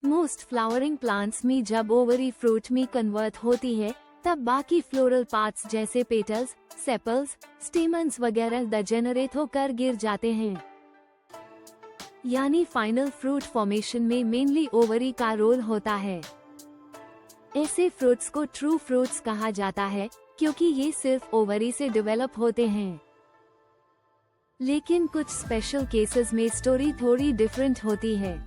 Most flowering plants में जब ovary fruit में कन्वर्ट होती है, तब बाकी फ्लोरल पार्ट्स जैसे पेटल्स, सेपल्स, स्टेमन्स वगैरह डिजेनरेट होकर गिर जाते हैं। यानी फाइनल फ्रूट फॉर्मेशन में मेनली ओवरी का रोल होता है। ऐसे फ्रूट्स को ट्रू फ्रूट्स कहा जाता है क्योंकि ये सिर्फ ओवरी से डेवलप होते हैं। लेकिन कुछ स्पेशल केसेस में स्टोरी थोड़ी डिफरेंट होती है।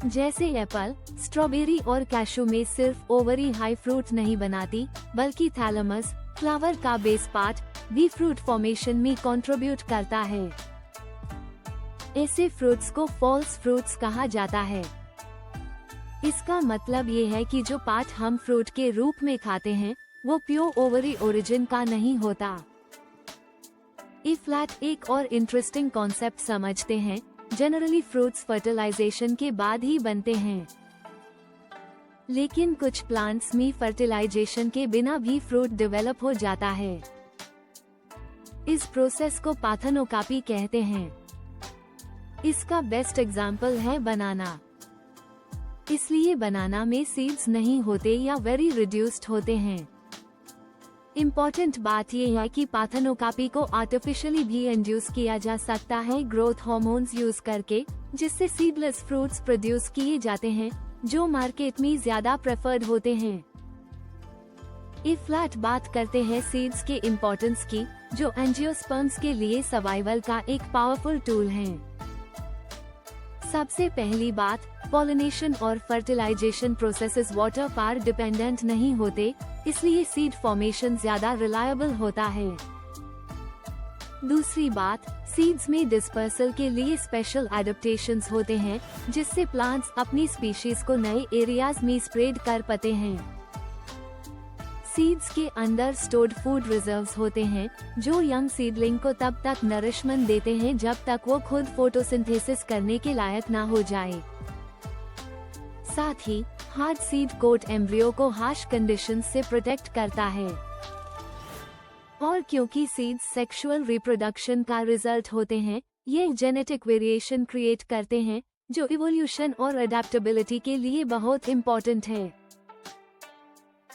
जैसे एप्पल, स्ट्रॉबेरी और कैशू में सिर्फ ओवरी हाई फ्रूट नहीं बनाती, बल्कि थैलेमस, फ्लावर का बेस पार्ट, भी फ्रूट फॉर्मेशन में कंट्रीब्यूट करता है। ऐसे फ्रूट्स को फॉल्स फ्रूट्स कहा जाता है। इसका मतलब ये है कि जो पार्ट हम फ्रूट के रूप में खाते हैं, वो प्योर ओवरी ओरिजिन का नहीं होता। ई फ्लैट एक और इंटरेस्टिंग कॉन्सेप्ट समझते हैं। जनरली फ्रूट्स फर्टिलाइजेशन के बाद ही बनते हैं, लेकिन कुछ प्लांट्स में फर्टिलाइजेशन के बिना भी फ्रूट डेवलप हो जाता है। इस प्रोसेस को पार्थेनोकार्पी कहते हैं। इसका बेस्ट एग्जाम्पल है बनाना। इसलिए बनाना में सीड्स नहीं होते या वेरी रिड्यूस्ड होते हैं। इम्पोर्टेंट बात यह है कि पार्थेनोकार्पी को आर्टिफिशियली भी इंड्यूस किया जा सकता है ग्रोथ हार्मोन्स यूज करके, जिससे सीडलेस फ्रूट्स प्रोड्यूस किए जाते हैं जो मार्केट में ज्यादा प्रेफर्ड होते हैं। ई फ्लैट बात करते हैं सीड्स के इम्पोर्टेंस की, जो एंजियोस्पर्म्स के लिए सर्वाइवल का एक पावरफुल टूल है। सबसे पहली बात, पॉलिनेशन और फर्टिलाइजेशन प्रोसेसेस वाटर पर डिपेंडेंट नहीं होते, इसलिए सीड फॉर्मेशन ज्यादा रिलायबल होता है। दूसरी बात, सीड्स में डिस्पर्सल के लिए स्पेशल एडेप्टेशंस होते हैं, जिससे प्लांट्स अपनी स्पीशीज को नए एरियाज में स्प्रेड कर पाते हैं। सीड्स के अंदर स्टोर्ड फूड रिजर्व्स होते हैं, जो यंग सीडलिंग को तब तक नरिशमेंट देते हैं जब तक वो खुद फोटोसिंथेसिस करने के लायक ना हो जाए। साथ ही हार्ड सीड कोट एम्ब्रियो को हार्श कंडीशंस से प्रोटेक्ट करता है। और क्योंकि सीड्स सेक्सुअल रिप्रोडक्शन का रिजल्ट होते हैं, ये जेनेटिक वेरिएशन क्रिएट करते हैं, जो इवोल्यूशन और अडेप्टेबिलिटी के लिए बहुत इम्पोर्टेंट है।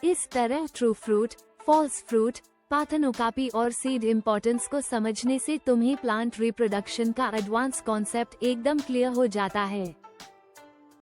इस तरह true fruit, false fruit, parthenocarpy और सीड इम्पोर्टेंस को समझने से तुम्हें प्लांट रिप्रोडक्शन का एडवांस कॉन्सेप्ट एकदम क्लियर हो जाता है।